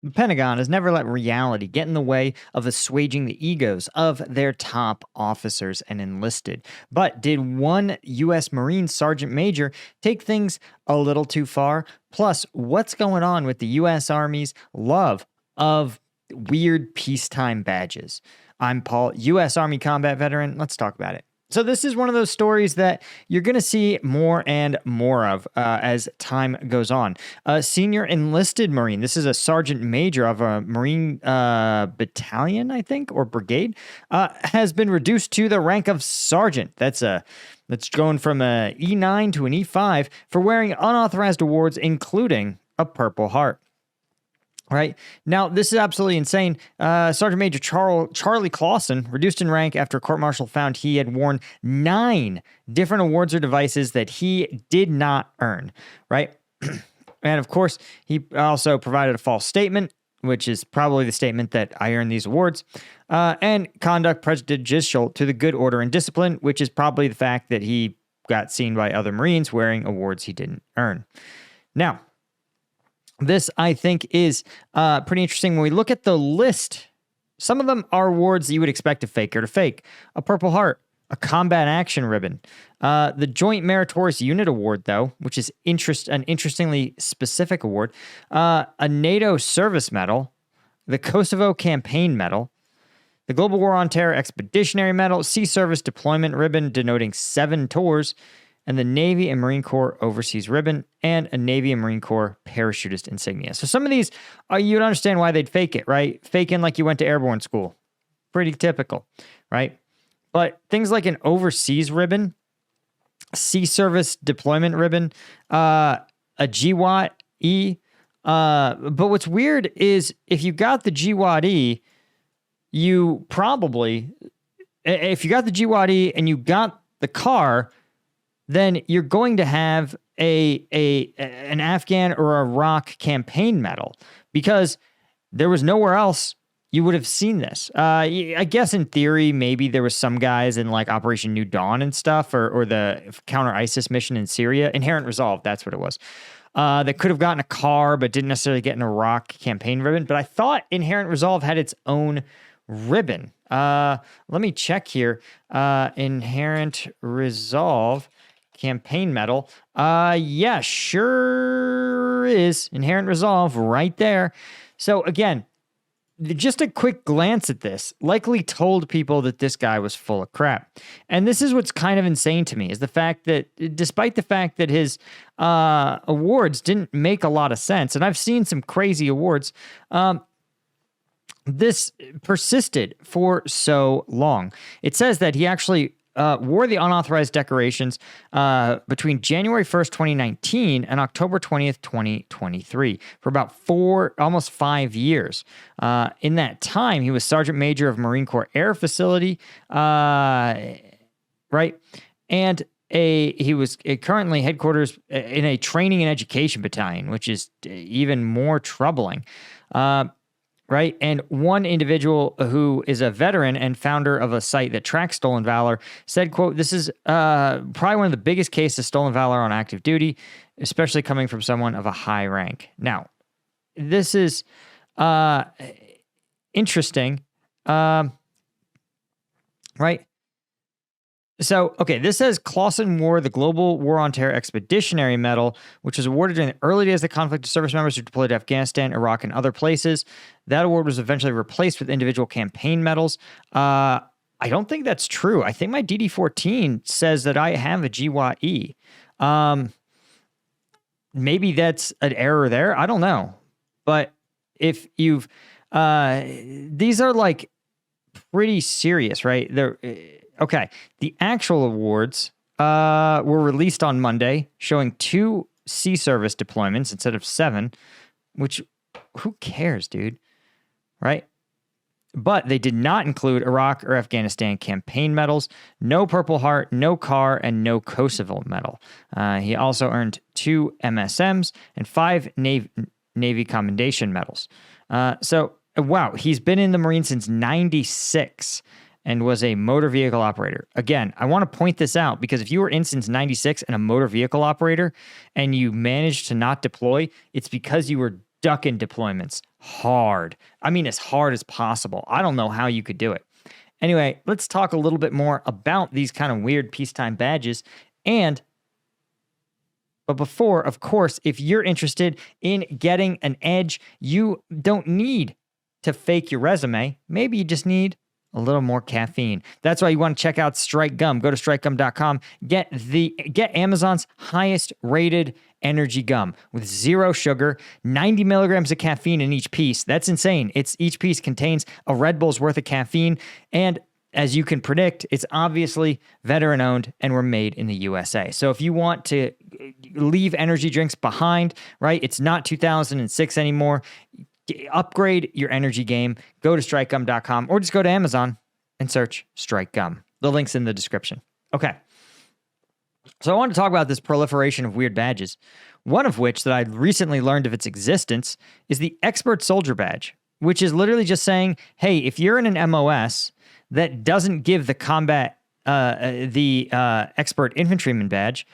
The Pentagon has never let reality get in the way of assuaging the egos of their top officers and enlisted. But did one U.S. Marine Sergeant Major take things a little too far? Plus, what's going on with the U.S. Army's love of weird peacetime badges? I'm Paul, U.S. Army combat veteran. Let's talk about it. So this is one of those stories that you're going to see more and more of as time goes on. A senior enlisted Marine, this is a sergeant major of a Marine battalion, I think, or brigade, has been reduced to the rank of sergeant. That's going from a E9 to an E5 for wearing unauthorized awards, including a Purple Heart. Right now, this is absolutely insane. Sergeant Major Charlie Clausen reduced in rank after a court-martial found he had worn 9 different awards or devices that he did not earn. Right, and of course, he also provided a false statement, which is probably the statement that I earned these awards, and conduct prejudicial to the good order and discipline, which is probably the fact that he got seen by other Marines wearing awards he didn't earn. Now, this, I think, is pretty interesting. When we look at the list, some of them are awards that you would expect a faker to fake. A Purple Heart, a Combat Action Ribbon. The Joint Meritorious Unit Award, though, which is an interestingly specific award. A NATO Service Medal. The Kosovo Campaign Medal. The Global War on Terror Expeditionary Medal. Sea Service Deployment Ribbon denoting 7 tours. And the Navy and Marine Corps Overseas Ribbon, and a Navy and Marine Corps Parachutist Insignia. So some of these, you'd understand why they'd fake it, right? Faking like you went to airborne school. Pretty typical, right? But things like an Overseas Ribbon, Sea Service Deployment Ribbon, a GWAT-E. But what's weird is if you got the GWAT-E, if you got the GWAT-E and you got the car, then you're going to have an Afghan or Iraq campaign medal, because there was nowhere else you would have seen this. I guess in theory, maybe there was some guys in like Operation New Dawn and stuff, or the counter ISIS mission in Syria, Inherent Resolve, that's what it was. That could have gotten a car, but didn't necessarily get an Iraq campaign ribbon. But I thought Inherent Resolve had its own ribbon. Let me check here. Inherent Resolve campaign medal. Yeah, sure is. Inherent Resolve right there. So again, just a quick glance at this likely told people that this guy was full of crap. And this is what's kind of insane to me, is the fact that despite the fact that his awards didn't make a lot of sense, and I've seen some crazy awards, this persisted for so long. It says that he actually wore the unauthorized decorations between January 1st, 2019 and October 20th, 2023 for about almost 5 years. In that time, he was Sergeant Major of Marine Corps Air Facility, right? And he was currently headquarters in a training and education battalion, which is even more troubling. Right. And one individual who is a veteran and founder of a site that tracks stolen valor said, quote, "This is probably one of the biggest cases of stolen valor on active duty, especially coming from someone of a high rank." Now, this is interesting. Right. So, okay, this says Clausen wore the Global War on Terror Expeditionary Medal, which was awarded during the early days of the conflict to service members who deployed to Afghanistan, Iraq, and other places. That award was eventually replaced with individual campaign medals. I don't think that's true. I think my DD-14 says that I have a GWAT-E. Maybe that's an error there. I don't know. But if you've... these are, like, pretty serious, right? They're... Okay, the actual awards were released on Monday, showing 2 sea service deployments instead of 7, which, who cares, dude? Right? But they did not include Iraq or Afghanistan campaign medals, no Purple Heart, no car, and no Kosovo medal. He also earned 2 MSMs and 5 Navy Commendation medals. So, wow, he's been in the Marines since 96. And was a motor vehicle operator. Again, I want to point this out because if you were in since 96 and a motor vehicle operator and you managed to not deploy, it's because you were duck in deployments hard. I mean, as hard as possible. I don't know how you could do it. Anyway, let's talk a little bit more about these kind of weird peacetime badges. But before, of course, if you're interested in getting an edge, you don't need to fake your resume. Maybe you just need a little more caffeine. That's why you want to check out Strike Gum. Go to strikegum.com. Get Amazon's highest rated energy gum with 0 sugar, 90 milligrams of caffeine in each piece. That's insane. Each piece contains a Red Bull's worth of caffeine, and as you can predict, it's obviously veteran owned and were made in the USA. So if you want to leave energy drinks behind, right? It's not 2006 anymore. Upgrade your energy game. Go to strikegum.com or just go to Amazon and search Strike Gum. The link's in the description. Okay. So I want to talk about this proliferation of weird badges. One of which that I recently learned of its existence is the Expert Soldier Badge, which is literally just saying, hey, if you're in an MOS that doesn't give the Expert Infantryman badge,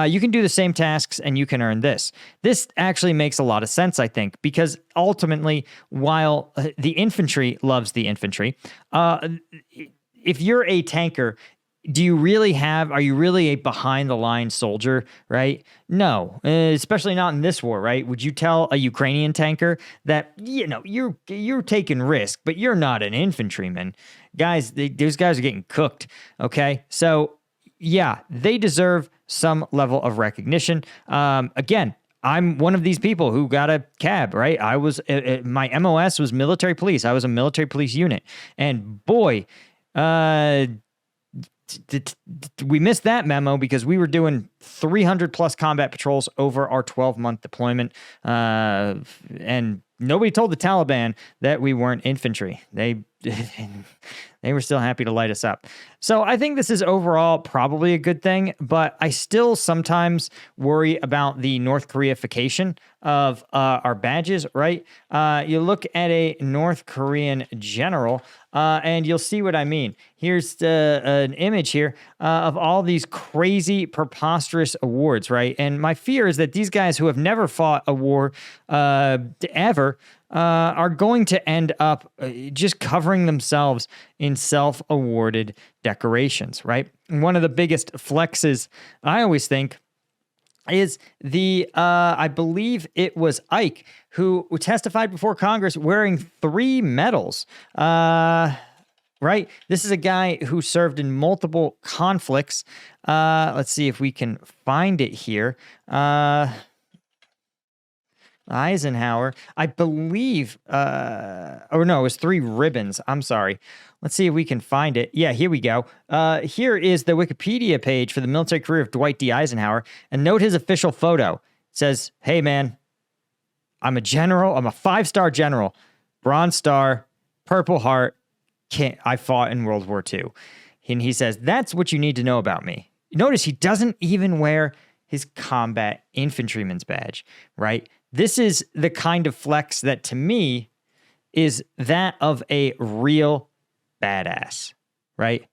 you can do the same tasks and you can earn this. This actually makes a lot of sense, I think, because ultimately, while the infantry loves the infantry, if you're a tanker, are you really a behind-the-line soldier, right? No, especially not in this war, right? Would you tell a Ukrainian tanker that, you're taking risk, but you're not an infantryman? Guys, those guys are getting cooked, okay? So, yeah, they deserve some level of recognition. Again, I'm one of these people who got a cab, right? I was, my MOS was military police. I was a military police unit. And boy, we missed that memo because we were doing 300 plus combat patrols over our 12-month deployment. And nobody told the Taliban that we weren't infantry. They were still happy to light us up. So I think this is overall probably a good thing, but I still sometimes worry about the North Koreification of our badges, right? You look at a North Korean general, and you'll see what I mean. Here's an image here of all these crazy, preposterous awards, right? And my fear is that these guys who have never fought a war ever are going to end up just covering themselves in self-awarded decorations, right? And one of the biggest flexes, I always think, is I believe it was Ike who testified before Congress wearing 3 medals, right? This is a guy who served in multiple conflicts. Let's see if we can find it here. Eisenhower, I believe, it was 3 ribbons. I'm sorry. Let's see if we can find it. Yeah, here we go. Here is the Wikipedia page for the military career of Dwight D. Eisenhower. And note his official photo. It says, hey, man, I'm a general. I'm a 5-star general. Bronze Star, Purple Heart. I fought in World War II. And he says, that's what you need to know about me. Notice he doesn't even wear his combat infantryman's badge, right? This is the kind of flex that, to me, is that of a real badass, right?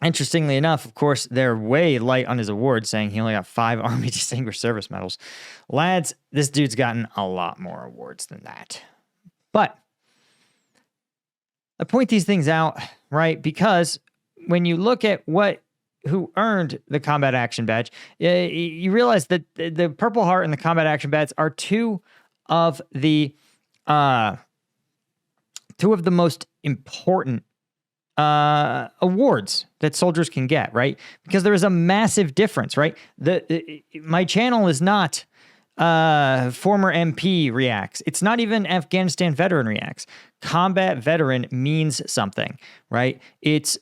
Interestingly enough, of course, they're way light on his award, saying he only got 5 Army Distinguished Service Medals. Lads, this dude's gotten a lot more awards than that. But I point these things out, right? Because when you look at who earned the Combat Action Badge, you realize that the Purple Heart and the Combat Action Badge are two of the most important awards that soldiers can get, right? Because there is a massive difference, right? My channel is not former MP reacts. It's not even Afghanistan veteran reacts. Combat veteran means something, right? It's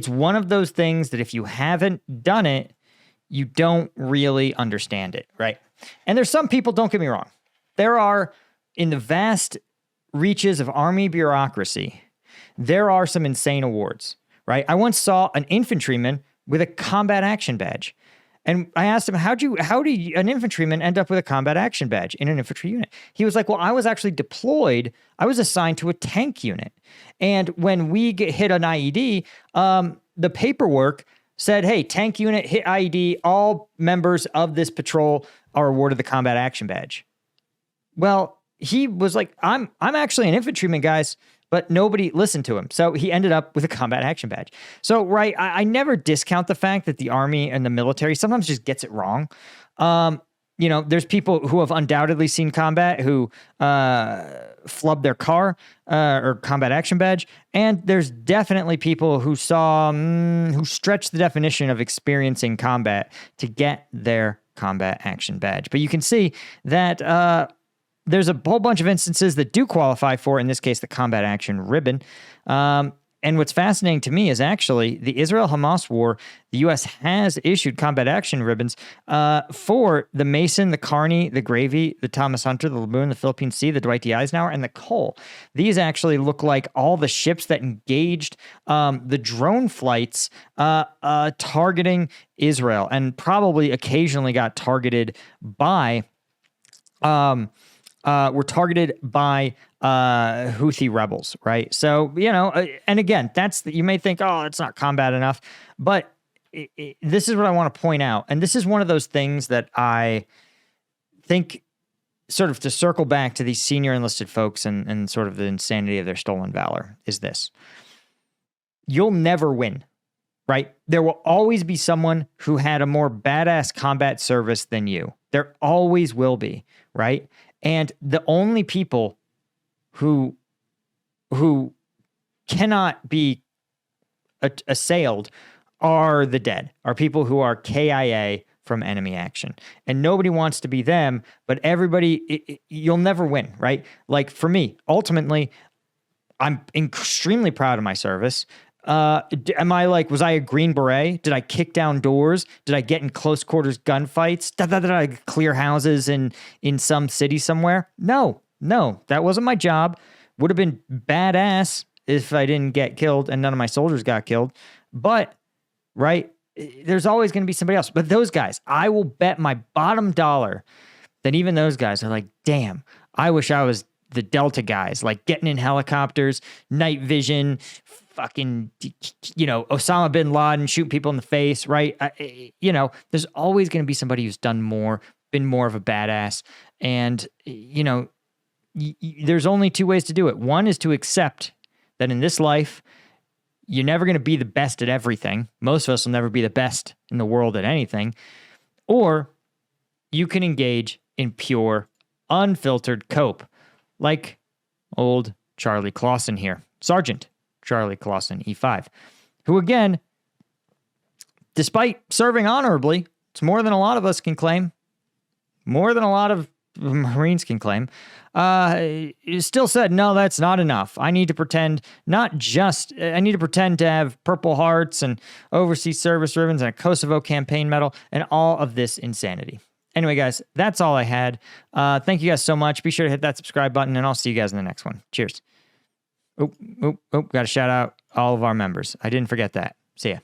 one of those things that if you haven't done it, you don't really understand it, right? And there's some people, don't get me wrong, there are, in the vast reaches of Army bureaucracy, there are some insane awards, right? I once saw an infantryman with a Combat Action Badge. And I asked him, how did an infantryman end up with a Combat Action Badge in an infantry unit? He was like, well, I was actually deployed. I was assigned to a tank unit. And when we get hit an IED, the paperwork said, hey, tank unit hit IED, all members of this patrol are awarded the combat action badge. Well, he was like, I'm actually an infantryman, guys, but nobody listened to him. So he ended up with a combat action badge. So, right, I never discount the fact that the Army and the military sometimes just gets it wrong. There's people who have undoubtedly seen combat who flubbed their car or combat action badge. And there's definitely people who who stretched the definition of experiencing combat to get their combat action badge. But you can see that there's a whole bunch of instances that do qualify for, in this case, the combat action ribbon. And what's fascinating to me is actually the Israel-Hamas war, the U.S. has issued combat action ribbons for the Mason, the Carney, the Gravy, the Thomas Hunter, the Laboon, the Philippine Sea, the Dwight D. Eisenhower, and the Cole. These actually look like all the ships that engaged the drone flights targeting Israel, and probably occasionally got targeted by were targeted by Houthi rebels, right? So, and again, you may think, oh, it's not combat enough, but this is what I want to point out. And this is one of those things that I think, sort of to circle back to these senior enlisted folks and sort of the insanity of their stolen valor, is this. You'll never win, right? There will always be someone who had a more badass combat service than you. There always will be, right? And the only people who cannot be assailed are the dead, are people who are KIA from enemy action. And nobody wants to be them, but everybody, you'll never win, right? Like for me, ultimately, I'm extremely proud of my service. Was I a Green Beret? Did I kick down doors? Did I get in close quarters gunfights? Did I clear houses in some city somewhere? No, that wasn't my job. Would have been badass if I didn't get killed and none of my soldiers got killed. But, right, there's always going to be somebody else. But those guys, I will bet my bottom dollar that even those guys are like, damn, I wish I was the Delta guys, like getting in helicopters, night vision, fucking, Osama bin Laden, shoot people in the face, right? There's always going to be somebody who's done more, been more of a badass. And, there's only two ways to do it. One is to accept that in this life, you're never going to be the best at everything. Most of us will never be the best in the world at anything. Or you can engage in pure, unfiltered cope, like old Charlie Clausen here, Sergeant Charlie Clausen, E5, who again, despite serving honorably, it's more than a lot of us can claim, more than a lot of Marines can claim, still said, no, that's not enough. I need to pretend to have Purple Hearts and overseas service ribbons and a Kosovo campaign medal and all of this insanity. Anyway, guys, that's all I had. Thank you guys so much. Be sure to hit that subscribe button, and I'll see you guys in the next one. Cheers. Got to shout out all of our members. I didn't forget that. See ya.